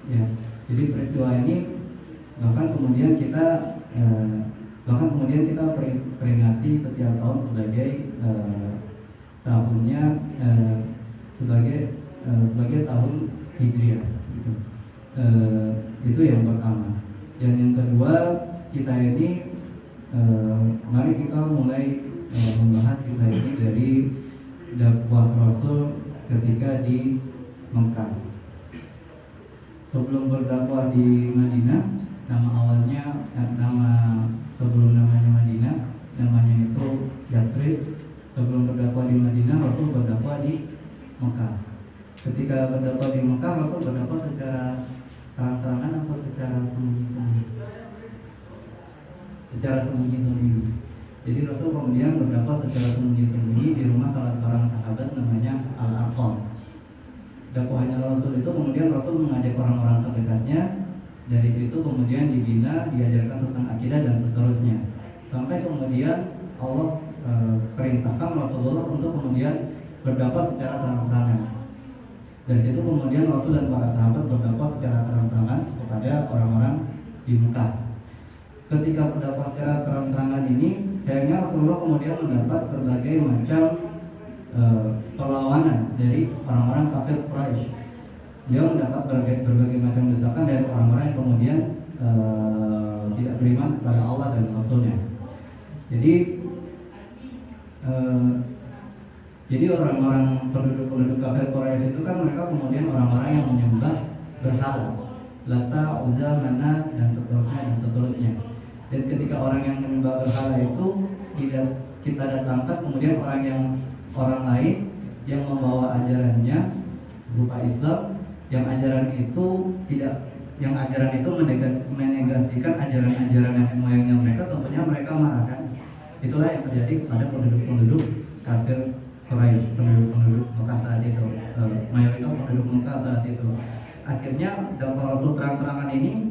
Ya, jadi peristiwa ini eh, bahkan kemudian kita peringati setiap tahun sebagai tahunnya eh, sebagai sebagai tahun Hijriah. Gitu. Itu yang pertama. Dan yang kedua, kisah ini mari kita mulai membahas kisah ini dari dakwah Rasul ketika di Mekah. Sebelum berdakwah di Madinah, nama sebelum namanya Madinah, namanya itu Yathrib. Sebelum berdakwah di Madinah, Rasul berdakwah di Mekah. Ketika berdakwah di Mekah, Rasul berdakwah secara terang-terangan atau secara sembunyi-sembunyi? Secara sembunyi-sembunyi. Jadi Rasul kemudian berdakwah secara sembunyi-sembunyi di rumah salah seorang sahabat namanya Al-Arqam. Dakwahnya Rasul itu kemudian Rasul mengajak orang-orang terdekatnya. Dari situ kemudian dibina, diajarkan tentang akidah dan seterusnya. Sampai kemudian Allah perintahkan Rasulullah untuk kemudian berdakwah secara terang-terangan. Dari situ kemudian Rasul dan para sahabat berdakwah secara terang-terangan kepada orang-orang di Mekah. Ketika berdakwah secara terang-terangan ini, sayangnya Rasulullah kemudian mendapat berbagai macam perlawanan dari orang-orang kafir Quraisy. Beliau mendapat berbagai macam desakan dari orang-orang yang kemudian tidak beriman kepada Allah dan Rasulnya. Jadi orang-orang penduduk kafir Quraisy itu kan mereka kemudian orang-orang yang menyembah berhala, Lata, Uzza, Manat dan seterusnya. Dan ketika orang yang menyembah berhala itu kita datangkan kemudian orang lain yang membawa ajarannya berupa Islam, yang ajaran itu menegasikan ajaran-ajaran nenek moyangnya mereka, tentunya mereka marah kan. Itulah yang terjadi pada penduduk kafir Quraisy, penduduk Mekah saat itu, mayoritas penduduk Mekah saat itu. Akhirnya dakwah Rasul terang-terangan ini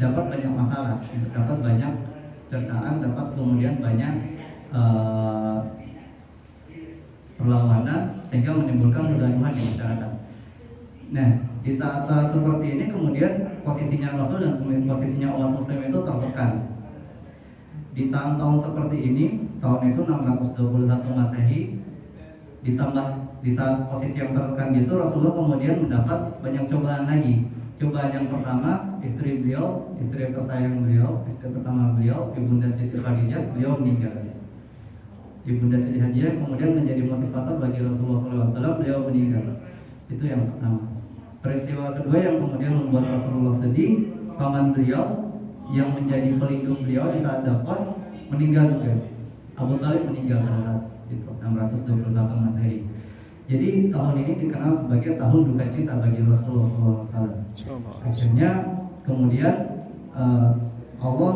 dapat banyak masalah, dapat banyak cercaan, dapat kemudian banyak perlawanan sehingga menimbulkan kegaduhan di masyarakat. Nah, di saat-saat seperti ini kemudian posisinya Rasul dan posisinya umat Muslim itu tertekan. Di tahun-tahun seperti ini, tahun itu 621 Masehi, ditambah di saat posisi yang tertekan itu, Rasulullah kemudian mendapat banyak cobaan lagi. Cobaan yang pertama, istri tersayang beliau, istri pertama beliau, Ibunda Siti Khadijah, beliau meninggal. Ibunda Siti Khadijah kemudian menjadi motivator bagi Rasulullah SAW, beliau meninggal. Itu yang pertama. Peristiwa kedua yang kemudian membuat Rasulullah sedih, paman beliau yang menjadi pelindung beliau di saat dakwah meninggal juga. Abu Thalib meninggal pada itu 621 Masehi. Jadi tahun ini dikenal sebagai tahun duka cita bagi Rasulullah SAW. Akhirnya kemudian Allah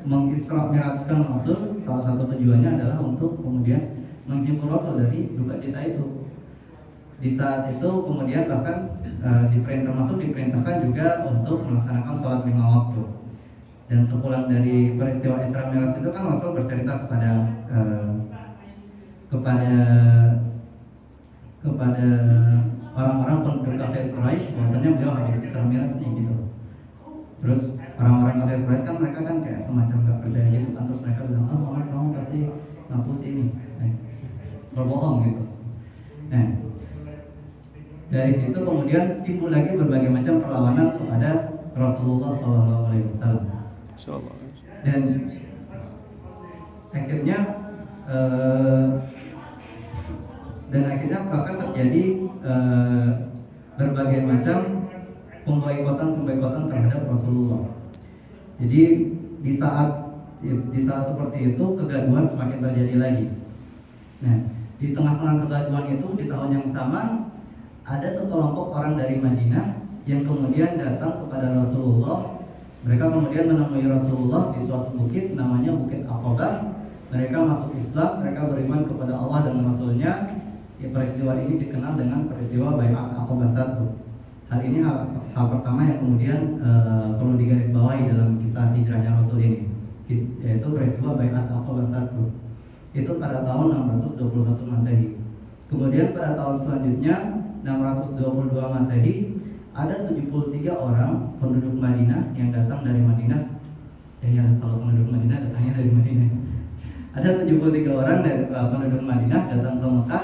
mengisra-mi'rajkan Rasul. Salah satu tujuannya adalah untuk kemudian menghibur Rasul dari duka cita itu. Di saat itu kemudian bahkan diperintahkan juga untuk melaksanakan sholat 5 waktu. Dan sepulang dari peristiwa Isra Mi'raj itu kan Rasul bercerita kepada orang-orang penduduk kafir Quraisy bahwasanya beliau habis Isra Mi'raj nih gitu. Terus orang-orang kafir Quraisy kan mereka kan kayak semacam gak percaya gitu kan, terus mereka bilang Muhammad kamu pasti ngampus ini, berbohong gitu. Nah, dari situ kemudian timbul lagi berbagai macam perlawanan kepada Rasulullah SAW. Dan akhirnya bahkan terjadi berbagai macam pemboikotan terhadap Rasulullah. Jadi di saat seperti itu kegaduhan semakin terjadi lagi. Nah, di tengah-tengah kegaduhan itu di tahun yang sama ada sekelompok orang dari Madinah yang kemudian datang kepada Rasulullah. Mereka kemudian menemui Rasulullah di suatu bukit namanya Bukit Aqabah. Mereka masuk Islam, mereka beriman kepada Allah dan Rasulnya. Peristiwa ini dikenal dengan peristiwa Bai'at Aqabah 1. Hal ini hal pertama yang kemudian perlu digarisbawahi dalam kisah hijrahnya Rasul ini, yaitu peristiwa Bai'at Aqabah 1. Itu pada tahun 621 Masehi. Kemudian pada tahun selanjutnya 622 Masehi ada 73 orang penduduk Madinah yang datang dari Madinah. Ya kalau penduduk Madinah datangnya dari Madinah. Ada 73 orang dari penduduk Madinah datang ke Mekah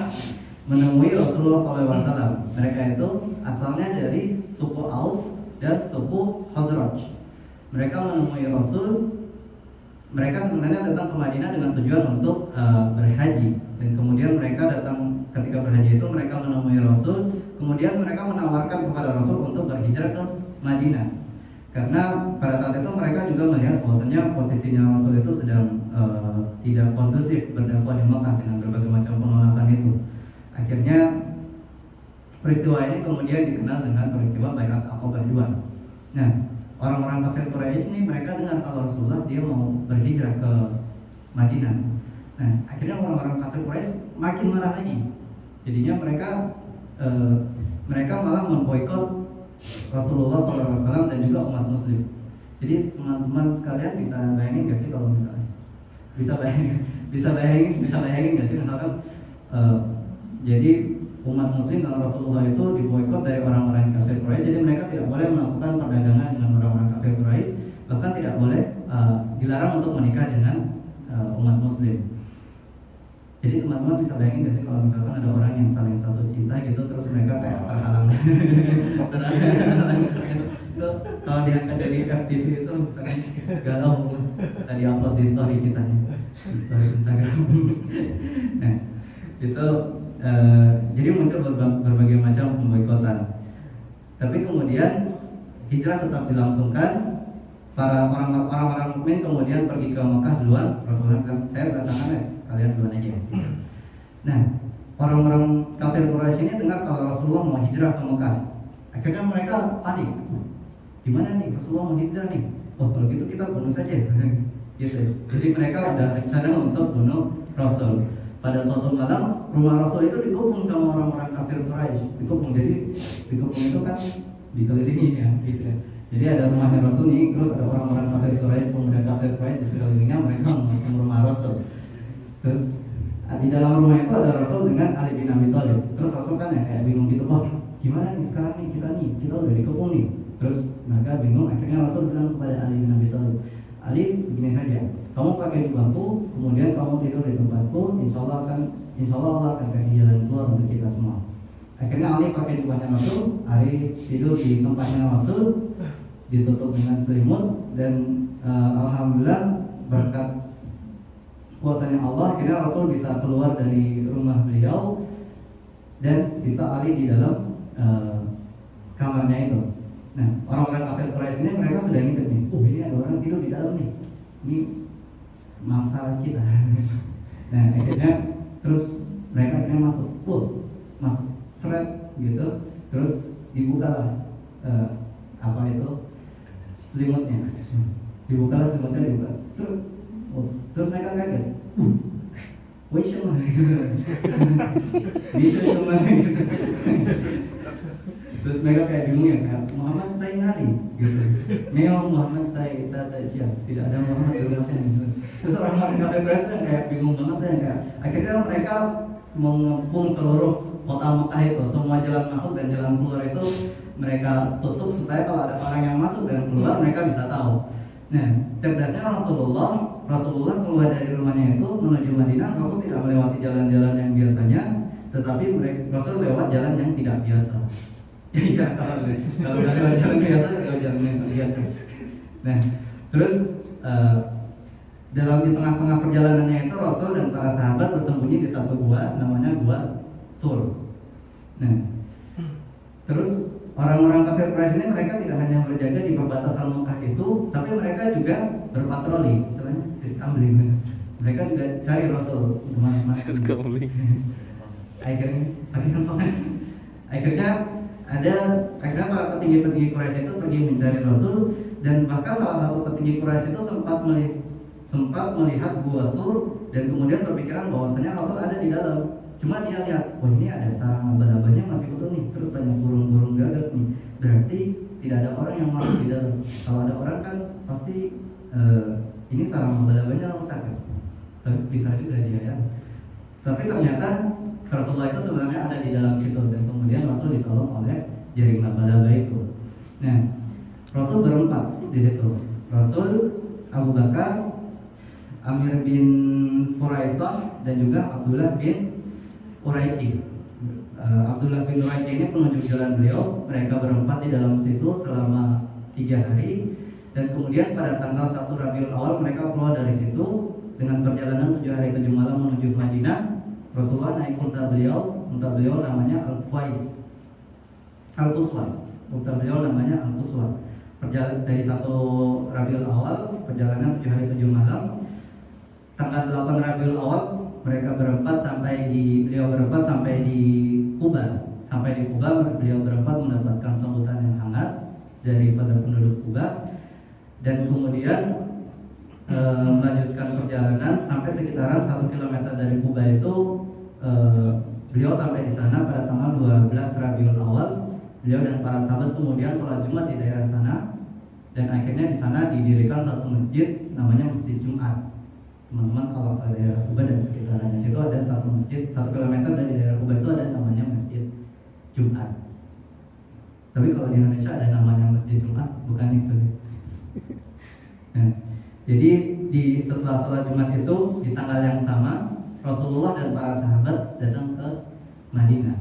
menemui Rasulullah SAW. Mereka itu asalnya dari suku Auf dan suku Khazraj. Mereka menemui Rasul. Mereka sebenarnya datang ke Madinah dengan tujuan untuk berhaji. Dan kemudian mereka datang ketika berhaji itu mereka menemui Rasul. Kemudian mereka menawarkan kepada Rasul untuk berhijrah ke Madinah. Karena pada saat itu mereka juga melihat bahwasanya posisinya Rasul itu sedang tidak kondusif berdakwah di Mekah dengan berbagai macam penolakan itu. Akhirnya peristiwa ini kemudian dikenal dengan peristiwa Baiat Aqabah II. Nah, orang-orang kafir Quraisy ini mereka dengar kalau Rasulullah dia mau berhijrah ke Madinah. Nah, akhirnya orang-orang kafir Quraisy makin marah lagi. Jadinya mereka malah memboikot Rasulullah SAW dan juga umat Muslim. Jadi teman-teman sekalian bisa bayangin nggak sih kalau misalnya bisa bayangin nggak sih misalkan jadi umat Muslim dan Rasulullah itu diboikot dari orang-orang kafir Quraisy. Jadi mereka tidak boleh melakukan perdagangan dengan orang-orang kafir Quraisy, bahkan tidak boleh dilarang untuk menikah dengan umat Muslim. Jadi teman-teman bisa bayangin nggak sih kalau misalkan ada orang yang saling satu cinta gitu terus mereka kayak terhalang. Kalau diangkat dari FTV itu misalkan galau, bisa diupload di story kisahnya, di story Instagram. Nah, itu jadi muncul berbagai macam pemboikotan. Tapi kemudian hijrah tetap dilangsungkan. Para orang-orang mukmin kemudian pergi ke Mekah duluan. Rasulullah bilang, saya datang Anas, kalian duluan aja. Nah, orang-orang kafir Quraisy ini dengar kalau Rasulullah mau hijrah ke Mekah. Akhirnya mereka panik. Gimana nih Rasulullah mau hijrah nih? Oh kalau gitu kita bunuh saja. Gitu. Jadi mereka ada rencana untuk bunuh Rasul. Pada suatu malam rumah Rasul itu dikepung sama orang-orang kafir Quraisy. Dikepung, jadi dikepung itu kan dikelilingi ya, gitu ya. Jadi ada rumahnya Rasul nih, terus ada orang-orang kafir Quraisy, pemuda kafir Quraisy di sekelilingnya, mereka mengepung rumah Rasul. Terus di dalam rumah itu ada Rasul dengan Ali bin Abi Thalib. Terus Rasul kan ya kayak bingung gitu, oh gimana nih sekarang nih kita udah dikepung nih. Terus mereka bingung, akhirnya Rasul bilang kepada Ali bin Abi Thalib, Ali begini saja, kamu pakai jubahku, kemudian kamu tidur di tempatku, insya Allah Allah akan kasih jalan keluar untuk kita semua. Akhirnya Ali pakai jubahnya Rasul, Ali tidur di tempatnya Rasul, ditutup dengan selimut, dan alhamdulillah berkat kuasanya Allah, akhirnya Rasul bisa keluar dari rumah beliau dan sisa Ali di dalam kamarnya itu. Nah, orang-orang kafir Quraisy ini mereka sudah ngintip nih, ini ada orang tidur di dalam nih, ini mangsa kita. Nah, akhirnya terus mereka akhirnya masuk seret gitu, terus dibukalah selimutnya, dibuka, seret. Terus mereka kaget, Wisha mana gitu. Terus mereka kayak bingung ya, kayak Muhammad saya nari gitu. Memang Muhammad saya tidak ada Muhammad di dalamnya gitu. Terus orang-orang kafir Quraisy kayak bingung banget ya, kayak akhirnya mereka mengepung seluruh kota Mekah itu, semua jalan masuk dan jalan keluar itu mereka tutup supaya kalau ada orang yang masuk dan keluar mereka bisa tahu. Nah, cerdasnya Rasulullah keluar dari rumahnya itu menuju Madinah. Rasul tidak melewati jalan-jalan yang biasanya, tetapi Rasul lewat jalan yang tidak biasa. Iya, kalau lewat jalan biasa, lewat jalan yang tidak biasa. Nah, terus di tengah-tengah perjalanannya itu Rasul dan para sahabat bersembunyi di satu gua, namanya Gua Tur. Nah, terus orang-orang kafir Quraisy ini mereka tidak hanya berjaga di perbatasan Mekah itu, tapi mereka juga berpatroli, istilahnya sistemling. Mereka juga cari Rasul kemana-mana. Akhirnya para petinggi-petinggi Quraisy itu pergi mencari Rasul, dan bahkan salah satu petinggi Quraisy itu sempat melihat Gua Tur dan kemudian berpikiran bahwasanya Rasul ada di dalam. Cuma dia lihat, oh ini ada sarang laba-labanya masih utuh nih, terus banyak burung-burung gagak nih, berarti tidak ada orang yang masuk di dalam. Kalau ada orang kan pasti ini sarang laba-labanya rusak ya. Pintar juga dia ya. Tapi ternyata Rasulullah itu sebenarnya ada di dalam situ, dan kemudian Rasul ditolong oleh jaring laba-laba itu. Nah, Rasul berempat di situ. Rasul, Abu Bakar, Amir bin Furaisah, dan juga Abdullah bin Uraiki. Abdullah bin Uraiki ini penunjuk jalan beliau. Mereka berempat di dalam situ selama 3 hari. Dan kemudian pada tanggal 1 Rabiul Awal mereka keluar dari situ dengan perjalanan 7 hari 7 malam menuju Madinah. Rasulullah naik unta beliau namanya Al-Quswa. Unta beliau namanya Al-Quswa. Perjalanan dari 1 Rabiul Awal, perjalanan 7 hari 7 malam. Tanggal 8 Rabiul Awal beliau berempat sampai di Kuba. Sampai di Kuba beliau berempat mendapatkan sambutan yang hangat daripada penduduk Kuba. Dan kemudian melanjutkan perjalanan sampai sekitaran 1 km dari Kuba itu. Beliau sampai di sana pada tanggal 12 Rabiul Awal. Beliau dan para sahabat kemudian sholat Jumat di daerah sana. Dan akhirnya di sana didirikan satu masjid namanya Masjid Jumat. Teman-teman kalau ke daerah Kuba dan sekitarnya situ ada satu masjid 1 km dari daerah Kuba itu ada namanya Masjid Jumat. Tapi kalau di Indonesia ada namanya Masjid Jumat, bukan itu. Nah, jadi setelah sholat Jumat itu di tanggal yang sama Rasulullah dan para sahabat datang ke Madinah.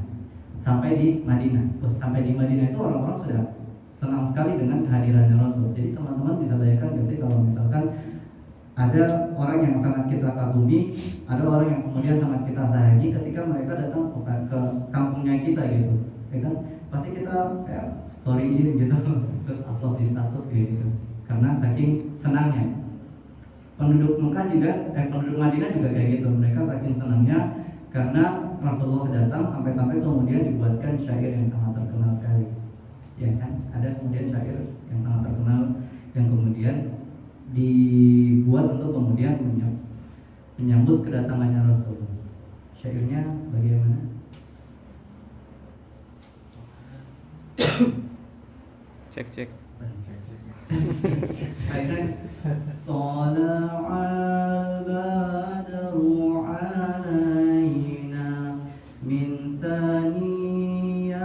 Sampai di Madinah itu orang-orang sudah senang sekali dengan kehadirannya Rasul. Jadi teman-teman bisa bayangkan gak sih kalau misalkan ada orang yang sangat kita kagumi, ada orang yang kemudian sangat kita sayangi ketika mereka datang ke kampungnya kita gitu, ya kan? Pasti kita kayak story gitu, terus upload di status gitu, karena saking senangnya. Penduduk Madinah juga kayak gitu, mereka saking senangnya karena Rasulullah datang sampai-sampai kemudian dibuatkan syair yang sangat terkenal sekali, ya kan? Ada kemudian syair yang sangat terkenal yang kemudian dibuat untuk kemudian menyambut kedatangannya Rasul. Syairnya bagaimana? Cek. Tala'al badru alaina min thaniyatil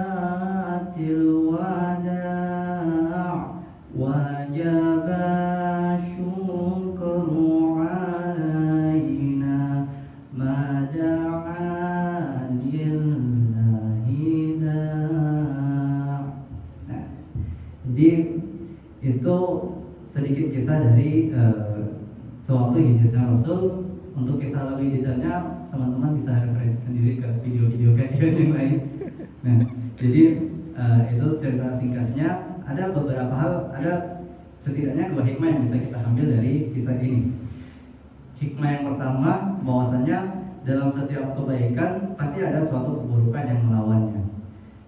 wada' wajaba syukru alaina mada'a lillahi da'. Nah, jadi itu sedikit kisah dari sewaktu hijrahnya Rasul. Untuk kisah lebih detailnya teman-teman bisa referensi sendiri ke video-video kajian yang lain. Nah, jadi itu cerita singkatnya. Ada beberapa hal, ada setidaknya 2 hikmah yang bisa kita ambil dari kisah ini. Hikmah yang pertama, bahwasanya dalam setiap kebaikan pasti ada suatu keburukan yang melawannya.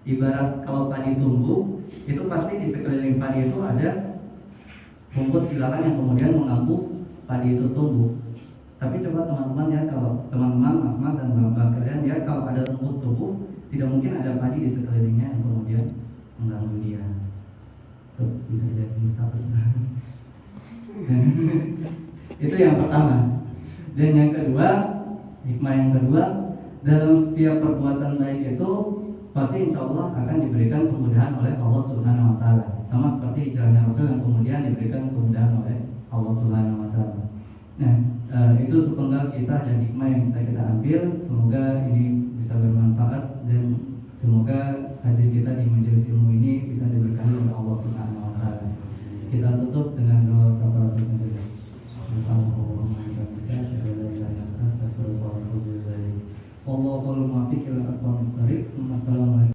Ibarat kalau padi tumbuh, itu pasti di sekeliling padi itu ada rumput ilalang yang kemudian mengganggu padi itu tumbuh. Tapi coba teman-teman lihat, kalau teman-teman, mas-mas dan mbak-mbak sekalian lihat, kalau ada rumput tumbuh, tidak mungkin ada padi di sekelilingnya yang kemudian mengganggu dia. Tuh, bisa jadi status. Itu yang pertama. Dan yang kedua, hikmah yang kedua, dalam setiap perbuatan baik itu pasti insya Allah akan diberikan kemudahan oleh Allah Subhanahu Wa Taala. Sama seperti hijrahnya Rasul yang kemudian diberikan kemudahan oleh Allah Subhanahu Wa Taala. Nah, itu sepenggal kisah dan hikmah yang bisa kita ambil. Semoga ini bisa bermanfaat dan semoga hadir kita di majelis ilmu ini bisa diberkahi oleh Allah Subhanahu Wa Taala. Kita tutup dengan doa kafaratul majelis. Allahumma muwaffiq ila aqwamit thariq. Wassalamu